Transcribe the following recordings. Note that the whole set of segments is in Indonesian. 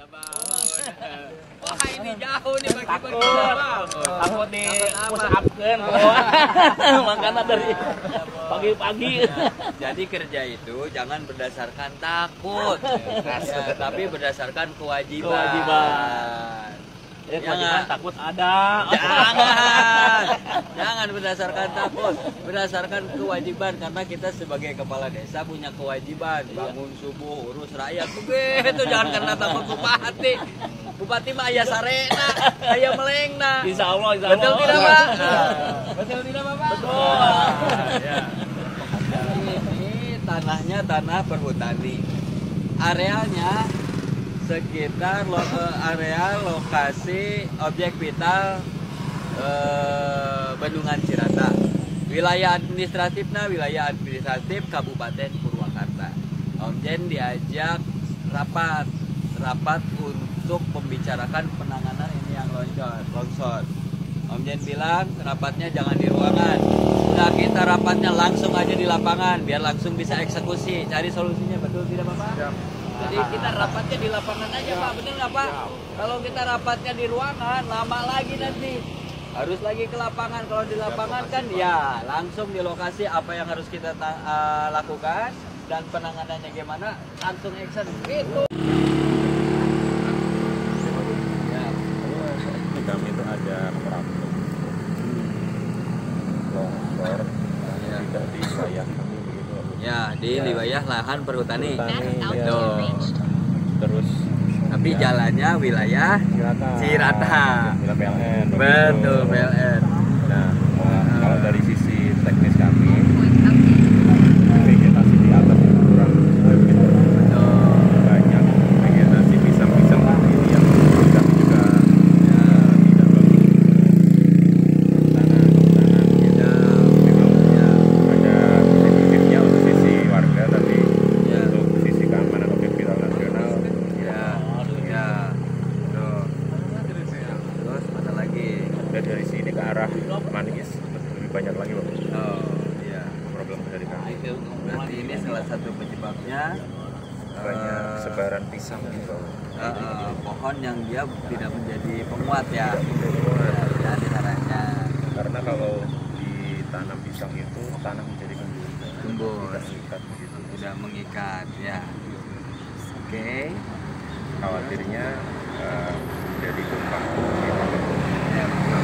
Wah ini jauh nih bagi-bagi. Takut di pusapkeun. Makanya dari pagi-pagi. Jadi kerja itu jangan berdasarkan takut, tapi berdasarkan kewajiban. Ya, kewajiban takut ada. Jangan berdasarkan takut, berdasarkan kewajiban, karena kita sebagai kepala desa punya kewajiban bangun subuh, urus rakyat. Begitu, jangan karena takut bupati. Bupati mah aya sarena, aya melengna. Insya Allah. Betul tidak, Pak? Betul tidak, Bapak? Betul. Ya. Ini tanahnya tanah perhutani. Arealnya sekitar area lokasi objek vital Bendungan Cirata. Wilayah administratif Kabupaten Purwakarta. Om Jen diajak rapat untuk membicarakan penanganan ini yang longsor. Om Jen bilang rapatnya jangan di ruangan. Udah kita rapatnya langsung aja di lapangan biar langsung bisa eksekusi, cari solusinya. Betul tidak, Bapak? Ya. Jadi kita rapatnya di lapangan aja, Pak. Bener nggak, Pak? Ya. Kalau kita rapatnya di ruangan, lama lagi nanti. Harus lagi ke lapangan. Kalau di lapangan kan ya langsung di lokasi apa yang harus kita lakukan dan penanganannya gimana, langsung action gitu. Ya. Di kami itu ada peraturan longsor tidak di wilayah kami begitu. Ya, di wilayah lahan perhutani. Betul. Terus tapi jalannya wilayah Cirata. PLN. Betul, PLN. Nah, kalau dari sisi teknis kami, vegetasi di atas itu kurang banyak vegetasi pisang-pisang ini yang kami juga tidak bagus. Ada positifnya untuk sisi warga, tapi untuk sisi keamanan objek vital nasional Terus mana lagi? dan dari sini ke arah Manggis lebih banyak lagi, Pak. Oh, iya. Problem dari kami. Berarti ini salah satu penyebabnya Banyak sebaran pisang gitu. pohon yang dia tidak menjadi penguat ya. Ya, di tanahnya. Karena kalau ditanam pisang itu tanah menjadi Gembur. tidak mengikat gitu. Tidak mengikat ya. Oke. Khawatirnya jadi tumpang. Ya, betul.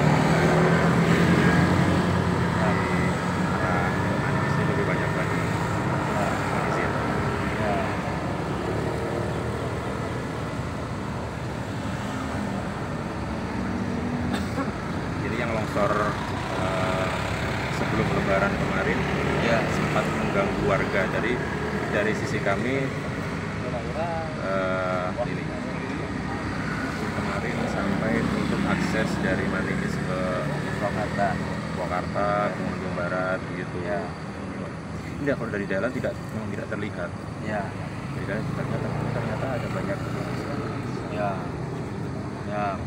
Dari arah Manggis ini lebih banyak lagi. Manggis ya. Ya. Jadi yang longsor sebelum Lebaran kemarin Ya. sempat mengganggu warga. Dari sisi kami ini kemarin sampai tutup akses dari Manggis ke Purwakarta, Kemudian Barat gitu. Ya. Enggak, kalau dari jalan tidak terlihat. Ya. Dari jalan ternyata ada banyak. Ya. Ya.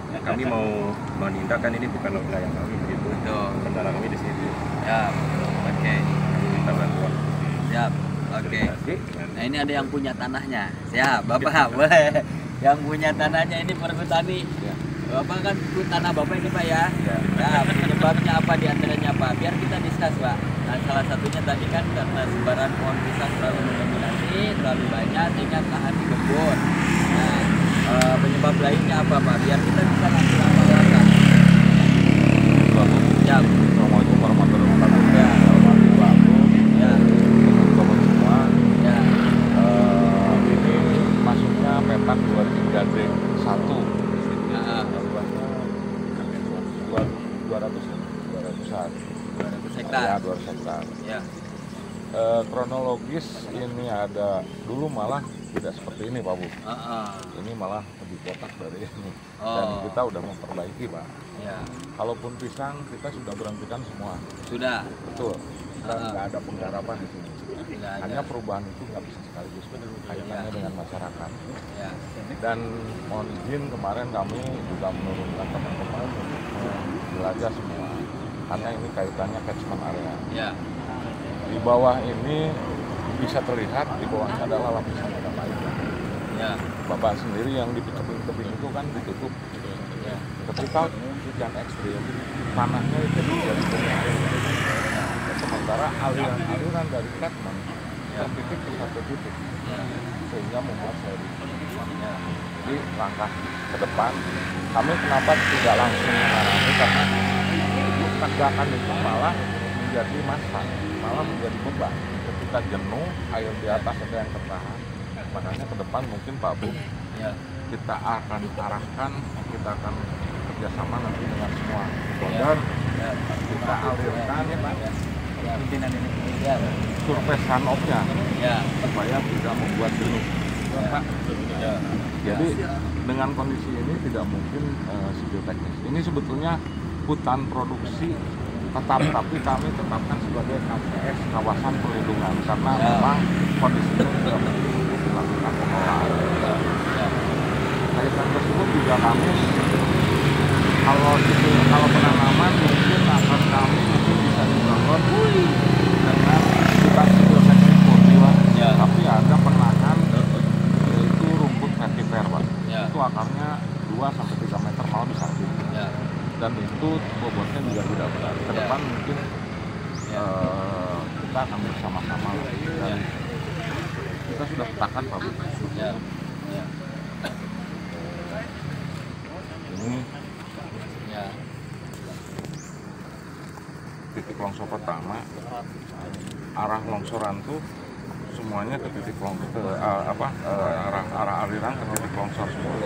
Ya, kami mau menindak, kan ini bukan wilayah kami begitu. Betul. Kendala kami di sini. Ya. Oke. Kami minta bantuan. Siap. Oke. Koordinasi. Nah, ini ada yang punya tanahnya. Siap, Bapak. Boleh. Yang punya tanahnya ini perhutani. Ya. Bapak kan tanah Bapak ini, Pak ya. Ya. Nah, penyebabnya apa di antaranya, Pak? Biar kita diskus, Pak. Nah, salah satunya tadi kan karena sebaran pohon pisang terlalu mendominasi, terlalu banyak sehingga lahan digembur. Nah, penyebab lainnya apa, Pak? Biar kita bisa langsung apa-apa. Siap. Assalamualaikum warahmatullahi wabarakatuh. Ya. Ya. Teman-teman semua, Ya. ini masuknya petak 23D 1. Nah, Luasnya 200-an. 200 hektar. Ya, 200 hektar. Ya. Kronologis ini ada dulu malah tidak seperti ini, Pak Bu. Ini malah lebih kotak dari ini. Dan Oh. kita udah memperbaiki, Pak. Ya. Kalaupun pisang kita sudah berhentikan semua. Sudah. Betul. Kita nggak ada penggarapan di sini. Tidak ada. Hanya perubahan itu nggak bisa sekaligus kaitannya dengan masyarakat. Ya. Dan mohon izin, kemarin kami juga menurunkan teman-teman untuk menjelajah semua. Karena ini kaitannya catchment area. Ya. Di bawah ini bisa terlihat, di bawahnya adalah lapisan ada air. Ya. Bapak sendiri yang di tebing-tebing itu kan ditutup. Ketika hujan ekstrim, tanahnya itu menjadi air. Sementara aliran dari catchment yang titik ke satu titik, sehingga membuat sliding. Jadi langkah ke depan, kami kenapa tidak langsung menangani, karena tegakan itu malah menjadi massa, malah menjadi beban. Ketika jenuh, air di atas ada yang tertahan. Makanya ke depan mungkin Pak Bu, kita akan arahkan, kita akan kerjasama nanti dengan semua dan kita alirkan pimpinan ini surface runoff-nya supaya tidak membuat jenuh. Jadi dengan kondisi ini tidak mungkin sipil teknis. Ini sebetulnya hutan produksi tetap, tapi kami tetapkan sebagai KPS, kawasan perlindungan, karena memang kondisinya sudah dilakukan pengelolaan. Kaitan tersebut juga kami kalau penanaman mungkin akan kami bisa dibangun dengan hutan sipil teknis murni, tapi ada penahan yaitu rumput vetiver, Pak. Itu akarnya 2-3 meter malah bisa tinggi. Dan itu bobotnya juga tidak benar. Ke depan mungkin kita akan bersama-sama dan kita sudah petakan, Pak Bu. Ini titik longsor pertama, arah longsoran tuh semuanya ke titik longsor, arah aliran ke titik longsor semua.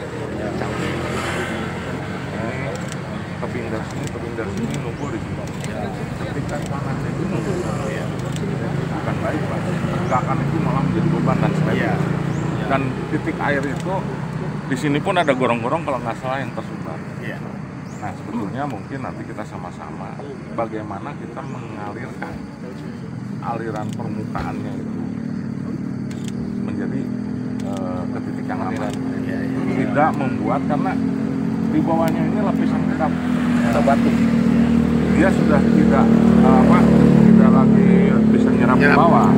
Tebing dari sini numpul di sini. Ketika tanahnya itu numpul, bukan baik, Pak. Tegakan itu malah menjadi beban dan sliding. Dan titik air itu di sini pun ada gorong-gorong kalau nggak salah yang tersebar. Nah, sebetulnya mungkin nanti kita sama-sama bagaimana kita mengalirkan aliran permukaannya itu menjadi ke titik yang aman. Tidak membuat, karena di bawahnya ini lapisan kedap batu. Dia sudah tidak lagi bisa nyerap ke bawah,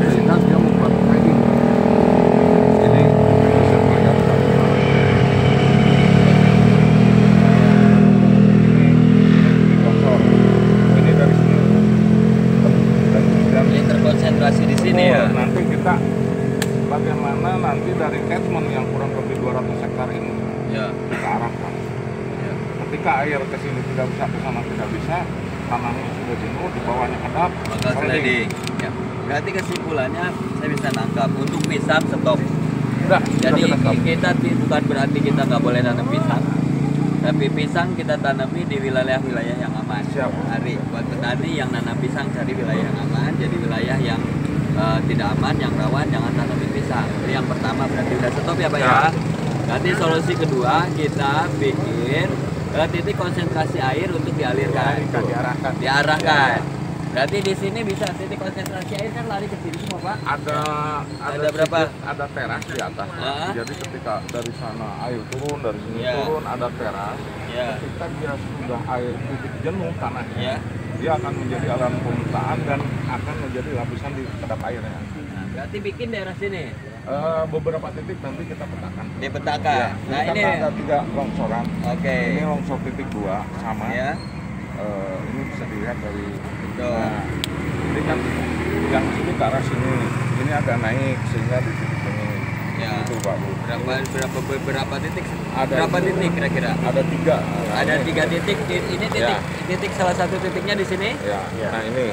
sehingga dia membuat sliding. Jadi bisa terlihat ini longsor. Ini dari sini. Dan Ini terkonsentrasi di sini ya. Nanti kita bagaimana nanti dari catchment yang kurang lebih 200 hektar ini kita arahkan. Ketika air ke sini tidak bisa, ke sana tidak bisa, tanahnya sudah jenuh, di bawahnya kedap, Bakal sliding. Berarti kesimpulannya saya bisa nangkap untuk pisang stop. Jadi kita bukan berarti kita nggak boleh tanam pisang, tapi pisang kita tanami di wilayah-wilayah yang aman. Siap. Hari buat petani yang nanam pisang cari wilayah yang aman, jadi wilayah yang tidak aman, yang rawan jangan tanamin pisang. Jadi yang pertama berarti udah stop ya Pak ya. Nanti solusi kedua kita bikin titik konsentrasi air untuk dialirkan, diarahkan. Berarti di sini bisa titik konsentrasi air kan lari ke sini semua Pak? Ada berapa? Ada teras di atas. Jadi ketika dari sana air turun, dari sini turun, ada teras. Ketika dia sudah air titik jenuh tanahnya, dia akan menjadi aliran permukaan dan akan menjadi lapisan di kedap airnya. Nah, berarti bikin daerah sini. Beberapa titik nanti kita petakan. Dipetakan. Nah ini ada 3 longsoran. Oke. Ini longsor titik 2 sama. Ini bisa dilihat dari. Nah, ini kan yang sini ke arah sini. Ini agak naik sehingga di titik ini. Itu Pak Bu. Berapa titik? Ada berapa titik kira-kira? Ada 3. Ada 3 titik. Ini titik salah satu titiknya di sini. Nah ini.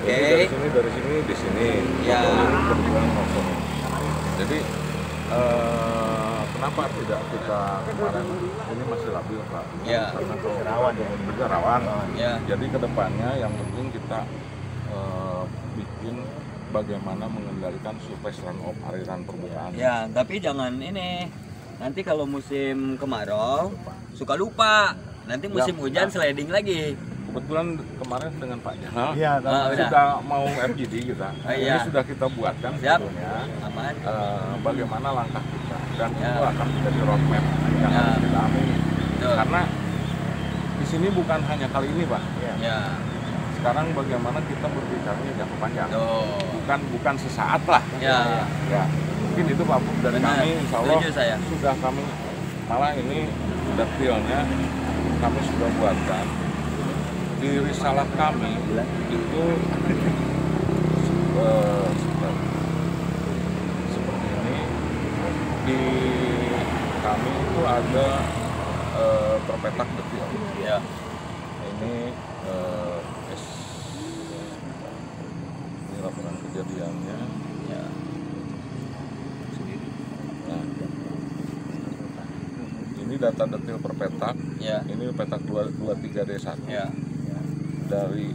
Oke. Dari sini di sini. Kebetulan longsor. Jadi kenapa tidak kita kemarin ini masih labil Pak? Karena kalau rawan. Jadi kedepannya yang penting kita bikin bagaimana mengendalikan surface runoff aliran permukaan. Ya, tapi jangan ini. Nanti kalau musim kemarau suka lupa. Nanti musim hujan sliding lagi. Kebetulan kemarin dengan Pak Jamal udah. sudah mau FGD kita. Ini sudah kita buatkan sebetulnya. Aman. Bagaimana langkah kita dan itu akan menjadi roadmap yang harus kita ambil. Karena di sini bukan hanya kali ini Pak. sekarang bagaimana kita berbicaranya jangka panjang. Oh. Bukan sesaat lah. Ya. Ya. Mungkin itu Pak Bu dari Benar. kami insya Allah Setuju saya. sudah kami malah ini detailnya kami sudah buatkan di risalah kami itu seperti ini. Di kami itu ada perpetak detail. Ya. Ini ini laporan kejadiannya. Ya. Nah, ini data detail per petak. Ya. Ini petak 23D1 Ya. dari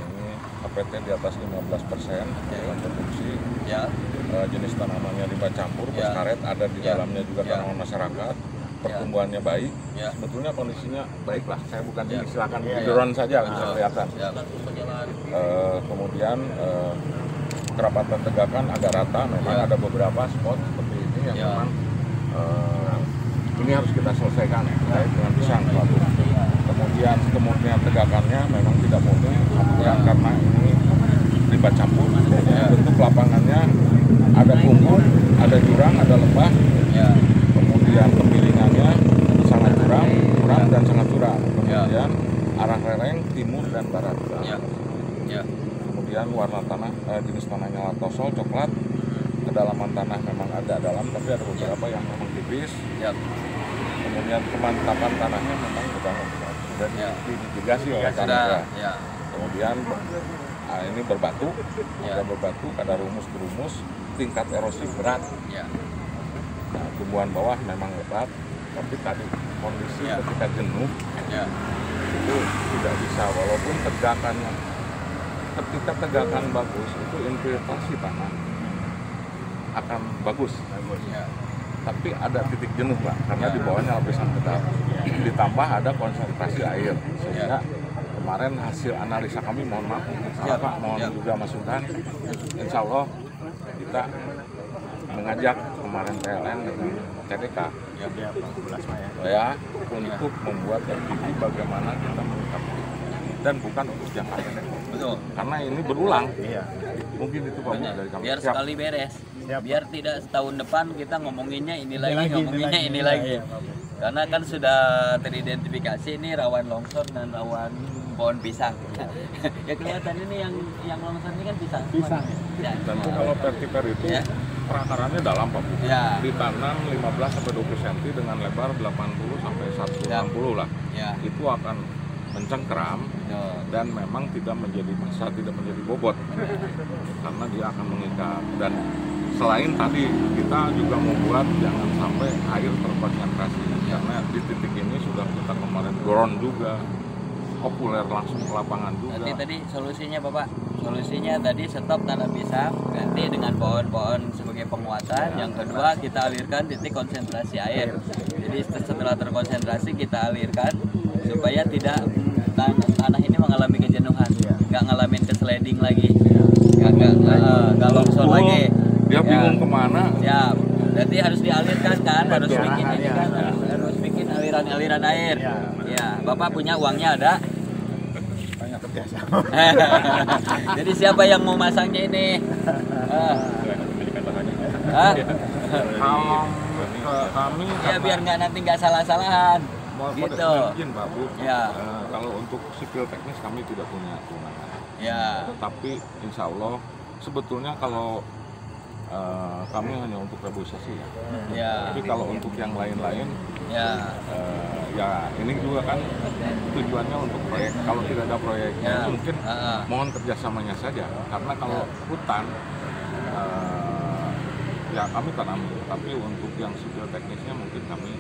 ini APT di atas 15% dalam produksi. Ya. Jenis tanamannya limbah campur, Ya. karet, ada di Ya. dalamnya juga Ya. tanaman masyarakat. Pertumbuhannya baik. Ya. Sebetulnya kondisinya baik lah. Saya bukan Ya. silakan Ya. di drone saja bisa Ah. kelihatan. Ya. Kemudian kerapatan tegakan agak rata. Memang Ya. ada beberapa spot seperti ini yang Ya. memang ini harus kita selesaikan terkait dengan pisang Pak Bu. Kemudian tegakannya memang tidak murni, kemudian karena ini limbah campur. Bentuk lapangannya ada punggung, ada jurang, ada lembah. Ya. Kemudian kemiringannya sangat curam dan sangat curam. Kemudian arah lereng timur dan barat. Ya. Ya. Kemudian warna tanah jenis tanahnya latosol coklat. Kedalaman tanah memang ada dalam, tapi ada beberapa yang memang tipis. Ya. Kemudian kemantapan tanahnya memang sudah Ya. diirigasi oleh Sudah. tanah. Ya. Kemudian ini berbatu, Ya. ada berbatu, ada rumus, tingkat erosi berat. Ya. Nah, tumbuhan bawah memang lebat, tapi tadi kondisi Ya. ketika jenuh Ya. itu tidak bisa, walaupun tegakannya ketika tegakan bagus itu infiltrasi tanah akan bagus. Ya. Tapi ada titik jenuh Pak, karena Ya. di bawahnya lapisan kedap, ditambah ada konsentrasi air, sehingga kemarin hasil analisa kami, mohon maaf, Ya. Pak, mohon Ya. juga masukan. Insya Allah kita mengajak kemarin PLN dengan CDK ya untuk membuat RPD bagaimana kita menyikapi dan bukan untuk jangka pendek. Betul. Karena ini berulang. Mungkin itu Pak Bu Benar. dari kami. Biar Siap. sekali beres. Biar tidak setahun depan kita ngomonginnya ini lagi, ngomonginnya ini lagi. Karena kan sudah teridentifikasi ini rawan longsor dan rawan pohon pisang. Ya kelihatan ini yang longsor ini kan pisang. Pisang. Ya. Tentu kalau vertiper itu Ya. perakarannya dalam Pak Bu. Ya. Ditanam 15 sampai 20 cm dengan lebar 80 sampai 160 lah. Ya. Itu akan mencengkeram Betul. dan memang tidak menjadi massa, tidak menjadi bobot. Karena dia akan mengikat. Dan selain tadi kita juga membuat jangan sampai air terkonsentrasi. Karena di titik ini sudah kita kemarin drone juga, populer langsung ke lapangan juga. Nanti tadi solusinya Bapak, solusinya tadi stop tanam pisang, ganti dengan pohon-pohon sebagai penguatan. Yang kedua kita alirkan titik konsentrasi air. Jadi setelah terkonsentrasi kita alirkan supaya tidak tanah ini mengalami kejenuhan, nggak ngalamin kesliding lagi, nggak longsor lagi. Dia bingung kemana. Ya, berarti harus dialirkan kan, harus bikin ini kan, harus bikin aliran-aliran air. Ya, Bapak punya uangnya ada? Banyak kerja. Jadi siapa yang mau masangnya ini? Hah? Kalau kami Ya biar nanti nggak salah-salahan. Gitu. izin Pak Bu. Ya. Kalau untuk sipil teknis kami tidak punya kewenangan. Ya, Tapi insya Allah sebetulnya kalau kami hanya untuk reboisasi ya. ya, Tapi kalau untuk yang lain-lain ya, ya ini juga kan tujuannya untuk proyek. Kalau tidak ada proyeknya Ya. mungkin Ah. mohon kerjasamanya saja. Karena kalau hutan ya kami tanam, tapi untuk yang sipil teknisnya mungkin kami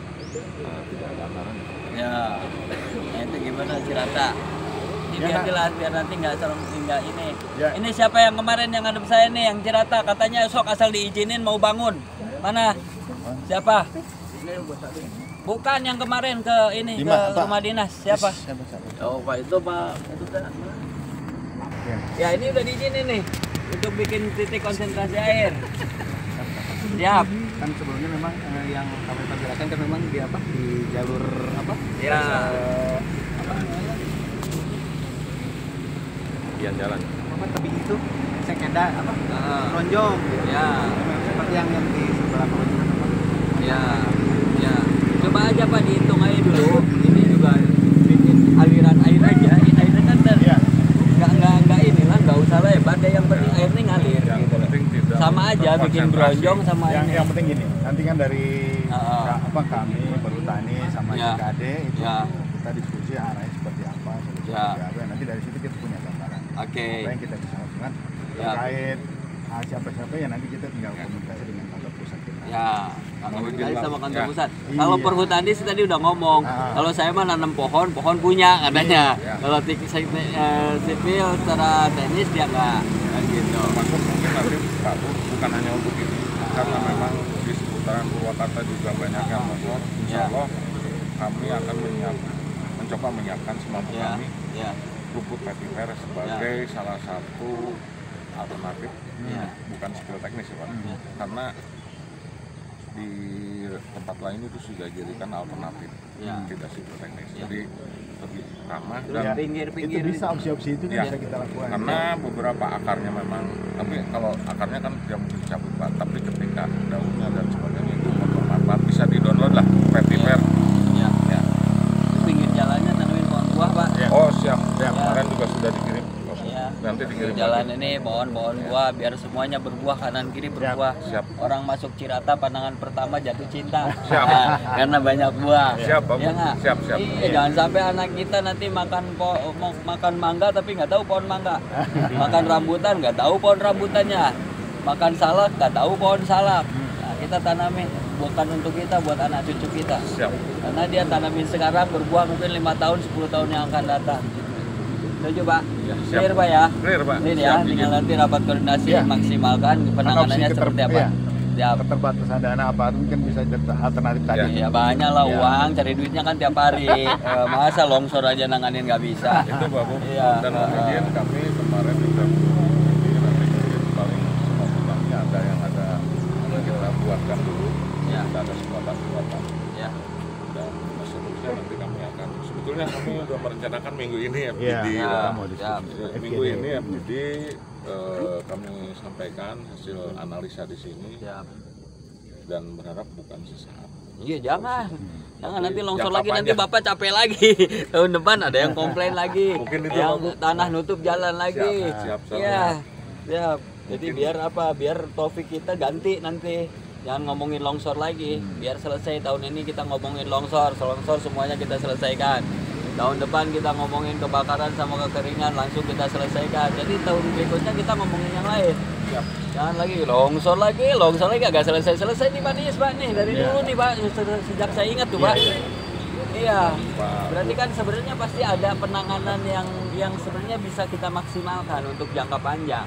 tidak ada anggaran. ya. Nah, itu gimana Cirata? Ini Ya, biar Nak. jelas, biar nanti nggak ini. Ya. Ini siapa yang kemarin yang ngadep saya nih, yang Cirata katanya sok asal diizinin mau bangun. Mana? Siapa? Bukan yang kemarin ke ini Di ke mana, Pak? rumah dinas. Siapa? Oh Pak itu Pak itu kan Ya ini udah diizinin nih untuk bikin titik konsentrasi air. Siap. kan sebelumnya memang yang kami perkirakan kan memang di apa di jalur apa? Ya. Apa namanya? Bagian jalan. Apa tebing itu sekeda apa? Ah. Ronjong. Ya. Seperti yang di sebelah Ronjong apa? Ya, ya. Coba aja Pak dihitung aja dulu. Ini juga bikin aliran air aja. Ini airnya kan dari nggak inilah, nggak usah lebar deh. Yang penting airnya ngalir. Yang Gitu. penting tidak Sama aja bikin terkonsentrasi. bronjong sama ini. Yang penting gini, nanti kan dari Heeh. kami Perhutani sama Ya. JKD itu Ya. kita diskusi arahnya seperti apa, solusi Ya. seperti apa. Nanti dari situ kita punya gambaran. Oke. Apa yang kita bisa lakukan Ya. terkait siapa-siapa ya nanti kita tinggal komunikasi dengan kantor pusat kita. Ya, komunikasi sama kantor Ya. pusat. Iya. Kalau Perhutani sih tadi udah ngomong. Ah. Kalau saya mah nanam pohon, pohon punya katanya. Iya. Kalau sipil secara teknis dia nggak, kan gitu. Termasuk mungkin nanti Pak Bu, bukan hanya untuk ini, karena memang di seputaran Purwakarta juga banyak yang motor. Insya Ya. Allah kami akan mencoba menyiapkan semampu Ya, kami ya, rumput vetiver sebagai salah satu alternatif, Ya. bukan skill teknis ya Pak, Ya. karena di tempat lain itu sudah dijadikan alternatif, Ya. tidak skill teknis, Ya. jadi lebih ramah Terus dan Ya. pinggir-pinggir Itu bisa opsi-opsi itu Ya. bisa kita lakukan. karena beberapa akarnya memang, tapi kalau akarnya kan tidak mungkin dicabut Pak, tapi ketika daunnya dan sebagainya itu bermanfaat, bisa di-download lah vetiver. ya. Ya. Pinggir jalannya tanamin pohon buah Pak. Ya. Oh siap, Ya. kemarin juga sudah dikirim. Ya. Nanti dikirim Jalan lagi. ini pohon-pohon buah biar semuanya berbuah, kanan kiri berbuah. Siap. Orang masuk Cirata pandangan pertama jatuh cinta. Siap. Nah, karena banyak buah. Siap, Pak. Ya nggak? Siap, siap. Iya, jangan sampai anak kita nanti mau makan mangga tapi nggak tahu pohon mangga. Makan rambutan nggak tahu pohon rambutannya. Makan salak nggak tahu pohon salak. Nah, kita tanamin bukan untuk kita, buat anak cucu kita. Siap. Karena dia tanamin sekarang berbuah mungkin 5 tahun, 10 tahun yang akan datang. Setuju Pak? Ya, siap. Clear Pak ya? Clear Pak. Ini ya, Siap, tinggal izin. nanti rapat koordinasi Ya. maksimalkan penanganannya Opsi seperti apa. iya. Siap. Keterbatasan dana apa mungkin bisa jadi alternatif tadi. Ya banyak lah Ya. uang, cari duitnya kan tiap hari. Masa longsor aja nanganin nggak bisa. Itu Pak Bu. Iya. Dan kemudian kami kemarin juga ini nanti mungkin paling semua petani ada yang ada kita buatkan dulu. Ya. Kita ada sempatan-sempatan. Ya. Dan seterusnya nanti kami akan, sebetulnya kami sudah merencanakan minggu ini FGD. Iya. Ya. Kita mau Siap. diskusi. Minggu ini FGD kami sampaikan hasil analisa di sini Siap. dan berharap bukan sesaat. Iya jangan. Jangan nanti longsor Jangka lagi, nanti panjang. Bapak capek lagi. Tahun depan ada yang komplain lagi. Mungkin itu, yang Pak Bu. tanah nutup jalan lagi. Siap, siap. Iya. Siap. Jadi Mungkin. biar apa? Biar topik kita ganti nanti. Jangan ngomongin longsor lagi. Biar selesai tahun ini kita ngomongin longsor. Longsor semuanya kita selesaikan. Tahun depan kita ngomongin kebakaran sama kekeringan, langsung kita selesaikan. Jadi tahun berikutnya kita ngomongin yang lain. Siap. Jangan lagi longsor lagi agak selesai nih Pak Nis Pak nih dari dulu nih Pak sejak saya ingat tuh Pak. Iya. Pak. Berarti kan sebenarnya pasti ada penanganan yang sebenarnya bisa kita maksimalkan untuk jangka panjang.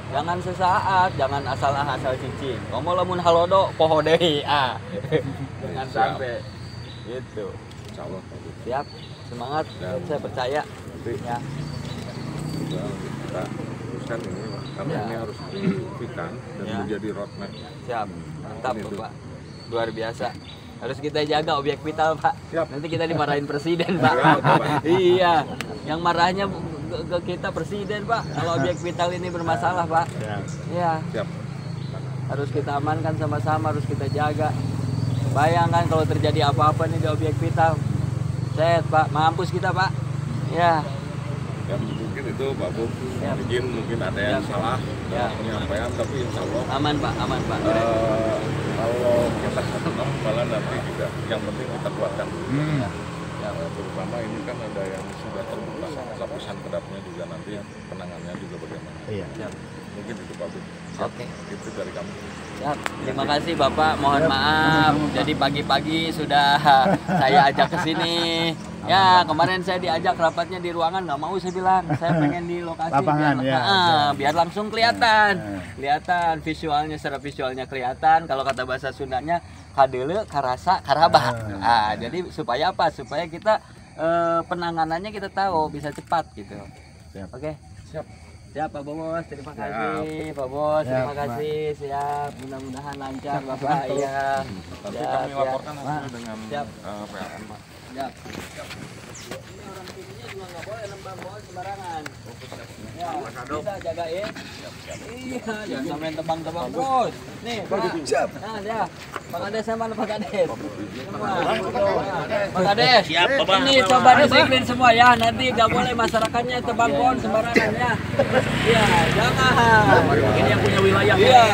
Jangan sesaat, jangan asal cicing. Ngomong lamun halodo poho deui Jangan Siap. sampai gitu. Insya Allah Pak Bu. Siap. Semangat, Dan saya percaya. nanti Ya. juga kita teruskan ini Pak. Karena Ya. ini harus dibuktikan dan Ya. menjadi roadmap. Siap. Mantap Itu. Bapak. Luar biasa. Harus kita jaga objek vital Pak. Siap. Nanti kita dimarahin presiden Pak. Siap, Pak. Iya. Yang marahnya ke kita presiden Pak. Kalau objek vital ini bermasalah Pak. Ya. Iya. Siap. Harus kita amankan sama-sama, harus kita jaga. Bayangkan kalau terjadi apa-apa nih di objek vital. Set Pak, mampus kita Pak. Ya. Ya mungkin itu Pak Bu. Siap. Izin mungkin ada yang Siap. salah Ya. penyampaian, tapi insya Allah Aman Pak, aman Pak. kalau kita tanam malah nanti juga yang penting kita kuatkan. Ya. Terutama ini kan ada yang sudah terbuka, lapisan kedapnya juga nanti penanganannya juga bagaimana. Iya. Siap. Mungkin itu Pak Bu. Oke. Itu dari kami. Siap. Terima kasih Bapak, mohon maaf. Jadi pagi-pagi sudah saya ajak ke sini. Ya, kemarin saya diajak rapatnya di ruangan, nggak mau saya bilang. Saya pengen di lokasi Lapangan, biar, ya. biar langsung kelihatan. Kelihatan visualnya, secara visualnya kelihatan. Kalau kata bahasa Sundanya, kadeule, karasa, karabah. Jadi supaya apa? Supaya kita penanganannya kita tahu bisa cepat gitu. Siap. Oke. Siap. Siap Pak Bos, terima kasih Pak Bos, terima kasih, siap. Mudah-mudahan lancar Bapak, iya. Nanti Siap, kami siap. laporkan Pak, hasil dengan siap. PLN, Pak. Siap. Ini orang sininya juga nggak boleh nembang bos sembarangan. Ya, bisa jagain. Iya, jangan sampai tebang-tebang bos. Nih, Pak. Nah, dia. Pak Kades sama Pak Kades. Semua. Pak Kades. Siap, Bapak. Ini coba disiplin semua ya. Nanti nggak boleh masyarakatnya tebang pohon sembarangan ya. Iya, jangan. Ini yang punya wilayah. Iya.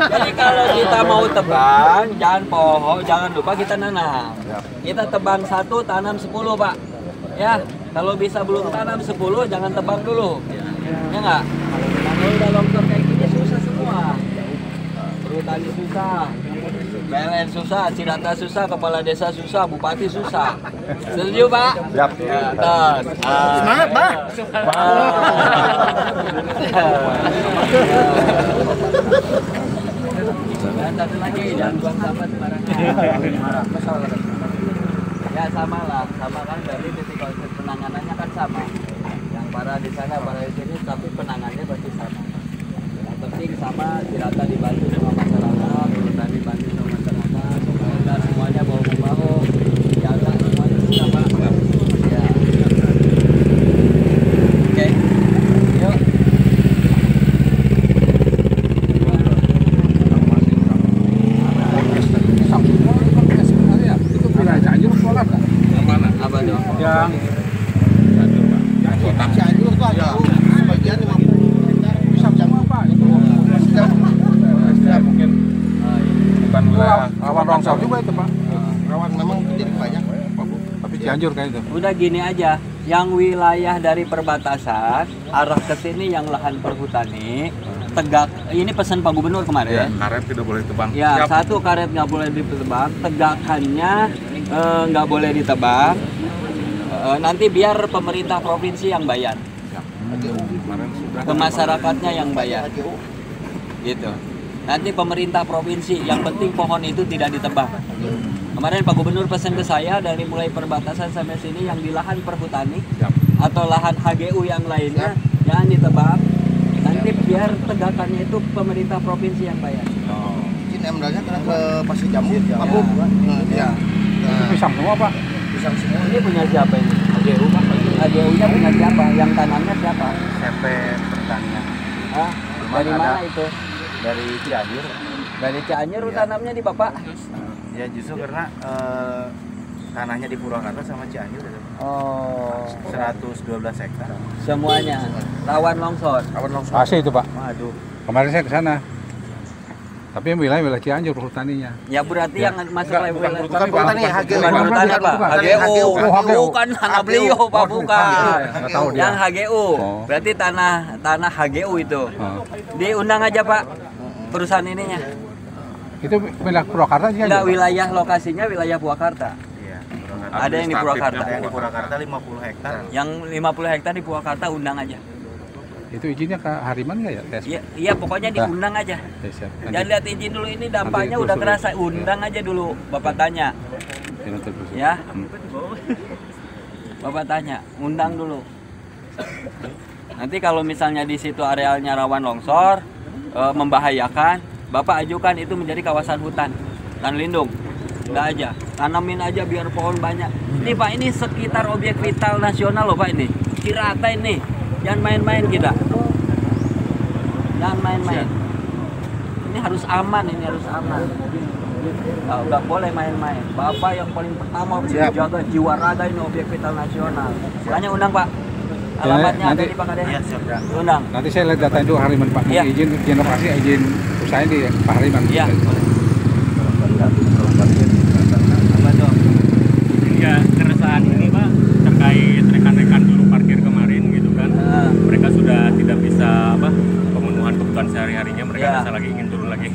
Jadi kalau kita mau tebang, jangan pohon, jangan lupa kita nanam. Kita tebang 1, tanam 10, Pak. Ya, kalau bisa belum tanam 10, jangan tebang dulu. Ya enggak? Kalau udah longsor kayak gini susah semua. Perhutani susah, PLN susah, Cirata susah, kepala desa susah, bupati susah. Setuju, Pak? Siap. Terus. Semangat, Pak. Dan satu lagi, jangan buang sampah sembarangan. Ya sama lah, sama kan dari titik konsep penanganannya kan sama. Yang parah di sana, parah di sini, tapi penanganannya pasti sama. Yang penting sama, Cirata dibantu sama masyarakat, Perhutani dibantu sama masyarakat, semoga semuanya bahu-membahu, jaga semuanya bisa Pak. Ya. Oke, yuk. Itu wilayah Cianjur Purwakarta. Yang mana? Apa tuh? Yang Cianjur, Pak. Kota Cianjur itu ada sebagian 50 hektar bisa semua, Pak. Itu mungkin bukan wilayah rawan longsor juga itu, Pak. rawan memang jadi banyak Pak Bu. Tapi Cianjur kayak itu. Udah gini aja, yang wilayah dari perbatasan arah ke sini yang lahan perhutani tegak. Ini pesan Pak Gubernur Ya, kemarin. karet tidak boleh tebang. Ya, Siap. satu karet nggak boleh ditebang, tegakannya nggak boleh ditebang. Nanti biar pemerintah provinsi yang bayar, Kemarin sudah. ke masyarakatnya yang bayar, gitu. Nanti pemerintah provinsi, yang penting pohon itu tidak ditebang. Kemarin Pak Gubernur pesan ke saya dari mulai perbatasan sampai sini yang di lahan perhutani Siap. atau lahan HGU yang lainnya jangan ditebang. Nanti biar tegakannya itu pemerintah provinsi yang bayar. Izin emeralnya kena ke Pasir Jambu Pak Bu. Iya. Itu pisang semua, Pak. Pisang semua. Ini punya siapa ini? HGU Pak. HGU-nya punya siapa? Yang tanamnya siapa? CP Pertanian Hah? Dari ada. mana itu? dari Cianjur. Dari Cianjur tanamnya di Bapak? Ya justru karena tanahnya di Purwakarta sama Cianjur itu Oh, 112 hektar. semuanya rawan longsor. Rawan longsor. Asli itu, Pak. Waduh. Kemarin saya ke sana. Tapi yang wilayah Cianjur perhutaninya. Ya berarti Ya. yang masuk Enggak, wilayah bukan Bukan perhutani HGU. Bukan perhutani apa? bukan. HGU. HGU. Bukan tanah beliau Pak, bukan. Nggak tahu dia. Yang HGU. Oh. Berarti tanah HGU itu. Oh. Diundang aja Pak perusahaan ininya. Itu wilayah Purwakarta sih. Enggak, wilayah lokasinya wilayah Purwakarta. Iya, Purwakarta. Ada yang di Purwakarta. Ada yang di Purwakarta 50 hektar. Yang 50 hektar di Purwakarta undang aja. Itu izinnya ke Hariman nggak ya? Tes. Iya, iya pokoknya diundang aja. Ya, siap. Jangan lihat izin dulu, ini dampaknya nanti udah telusuri. kerasa. Undang aja dulu, Bapak tanya. nanti telusuri. Ya. Hmm. Bapak tanya, undang dulu. Nanti kalau misalnya di situ arealnya rawan longsor, membahayakan, Bapak ajukan itu menjadi kawasan hutan dan lindung. Udah aja, tanamin aja biar pohon banyak. Ini Pak, ini sekitar objek vital nasional loh Pak ini. Cirata ini, jangan main-main kita. Jangan main-main. Ini harus aman, ini harus aman. Nggak boleh main-main. Bapak yang paling pertama menjaga jiwa raga ini objek vital nasional. Makanya undang Pak. Alamatnya ada nanti- di Pak Kades. Iya, siap. Undang. Nanti saya lihat data itu Hariman, Pak. Iya. Izin lokasi, izin usaha di Pak Hariman. Iya. Apa tuh? Ya keresahan ini Pak terkait rekan-rekan juru parkir kemarin gitu kan, Nah, mereka sudah tidak bisa pemenuhan kebutuhan sehari-harinya, mereka Ya. rasa lagi ingin turun lagi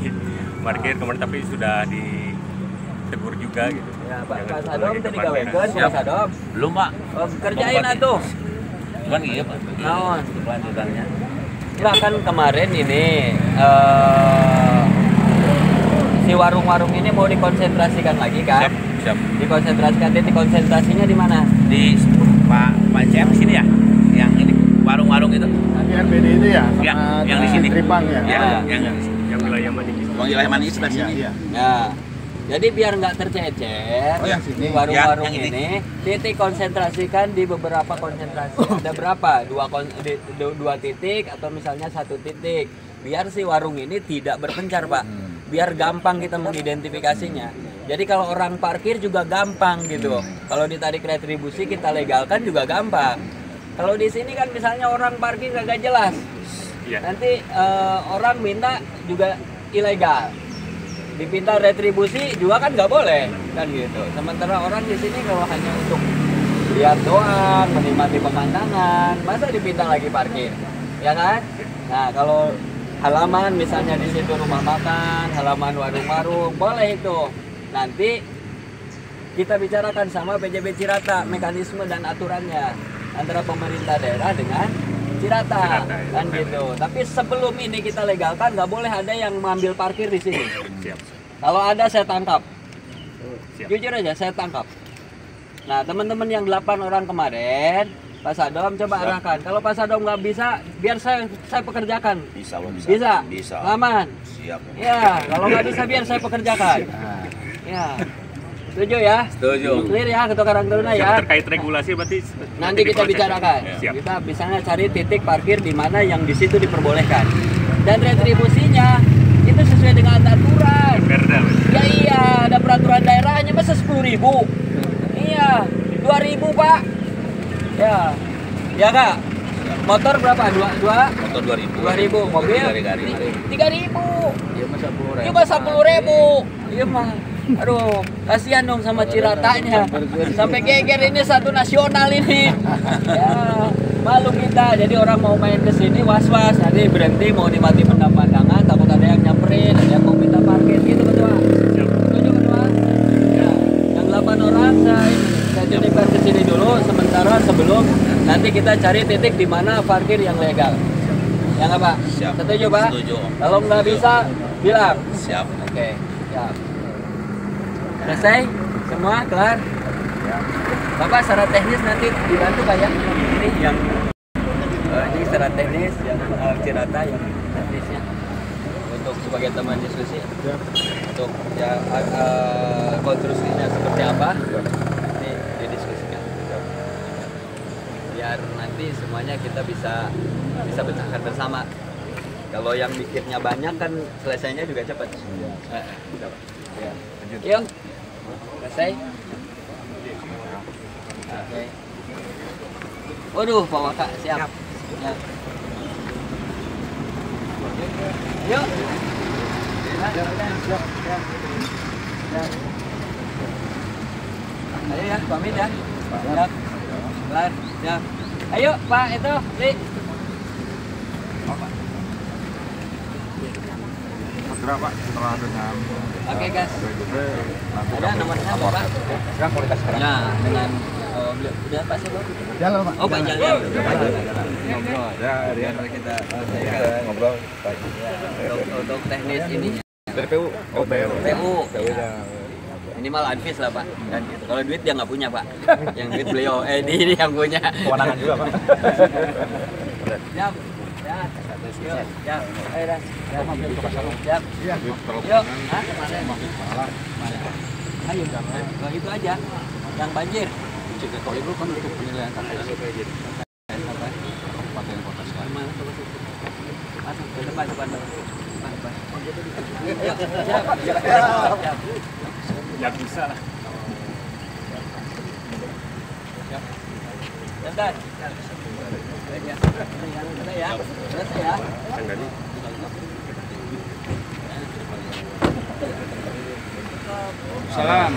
parkir kemarin, tapi sudah ditegur juga gitu. ya Pak Jangan turun Sadom lagi ke tadi parkiran. gawekeun Pak Sadom. Belum, Pak. Oh, kerjain atuh. Cuman iya, Pak. Naon? Kelanjutannya. Enggak kan kemarin ini si warung-warung ini mau dikonsentrasikan lagi kan? Siap, siap. Dikonsentrasikan, titik konsentrasinya di mana? Di Pak CM sini ya? Yang ini warung-warung itu. Di RBD itu ya. Tripang ya. Ya. Yang wilayah Manigi. Wilayah Manigi sebelah sini. Iya. Nah, jadi biar nggak tercecer Oh, yang sini. di warung-warung Yang ini. ini, titik konsentrasikan di beberapa konsentrasi. Ada berapa? Dua titik atau misalnya satu titik. Biar si warung ini tidak berpencar, Pak. Biar gampang kita mengidentifikasinya. Jadi kalau orang parkir juga gampang gitu. Kalau ditarik retribusi kita legalkan juga gampang. Kalau di sini kan misalnya orang parkir kagak jelas. Iya. Nanti orang minta juga ilegal. Dipinta retribusi juga kan nggak boleh kan gitu. Sementara orang di sini kalau hanya untuk lihat doang, menikmati pemandangan, masa dipinta lagi parkir, ya kan? Nah kalau halaman misalnya di situ rumah makan, halaman warung-warung, boleh itu. Nanti kita bicarakan sama PJB Cirata mekanisme dan aturannya antara pemerintah daerah dengan Cirata, kan gitu. Tapi sebelum ini kita legalkan, nggak boleh ada yang mengambil parkir di sini. Siap. Kalau ada saya tangkap. Siap. Jujur aja saya tangkap. Nah teman-teman yang 8 orang kemarin, Pak Sadom coba arahkan. Kalau Pak Sadom nggak bisa, biar saya pekerjakan. Bisa, Bang, Bisa? Bisa. Aman? Siap. Ya, kalau nggak bisa biar saya pekerjakan. Ya. Setuju ya? Setuju. Clear ya Ketua Karang Taruna ya? Terkait regulasi berarti Nanti kita diproses. bicarakan. Siap. Kita misalnya cari titik parkir di mana yang di situ diperbolehkan. Dan retribusinya itu sesuai dengan aturan. Perda. Ya iya, ada peraturan daerahnya masa 10.000. Iya, 2.000 Pak. Ya, ya Kak. Motor berapa? Dua? Motor 2000. 2.000. Mobil? 3.000. Iya masa 10.000. Cuma 10.000. Iya mah. Aduh, kasihan dong sama Ciratanya. Sampai geger ini satu nasional ini. Ya, malu kita. Jadi orang mau main ke sini was-was, nanti berhenti mau nikmati pemandangan, takut ada yang nyamperin, ada yang mau minta parkir gitu, Ketua. Setuju, Ketua? Ya. Yang 8 orang saya titipkan ke sini dulu sementara sebelum nanti kita cari titik di mana parkir yang legal. Ya nggak Pak? Siap. Setuju Pak? Setuju. Kalau nggak bisa bilang. Siap. Oke, siap. Selesai? Semua kelar? Bapak secara teknis nanti dibantu Pak ya? Ini yang ini secara teknis yang Cirata yang teknisnya untuk sebagai teman diskusi untuk ya konstruksinya seperti apa nanti didiskusikan biar nanti semuanya kita bisa pecahkan bersama. Kalau yang mikirnya banyak kan selesainya juga cepat. Ya. Yuk, selesai. Oke. Waduh, Pak Waka siap. Ya. Yuk. Ayo ya, pamit ya. Siap. Kelar. Siap. Ayo Pak, itu, Li. Segera Pak, setelah dengan Oke, guys. nanti Ada nomornya Bapak? sekarang kualitas sekarang. Nah, dengan beliau udah Pak siapa? Jalan Pak. Oh, Pak Jalil. Ngobrol. Ya, Biar kita ngobrol. untuk teknis ini Dari PU. Oh, PU. PU. Minimal advis lah Pak. Dan gitu. Kalau duit dia nggak punya Pak. Yang duit beliau, ini yang punya. Kewenangan juga Pak. Siap. Ya. Yuk. Siap. Ayo dah. Siap. Siap. Iya. Yuk. Hah? Mana? Ayo. Kalau itu aja. Yang banjir. Kalau itu kan untuk penilaian KPS. Kabupaten kota sekarang. Mana coba situ? Masuk ke depan. Yuk. Siap. Ya bisa lah. Jangan. Ya. Selesai ya. Salam.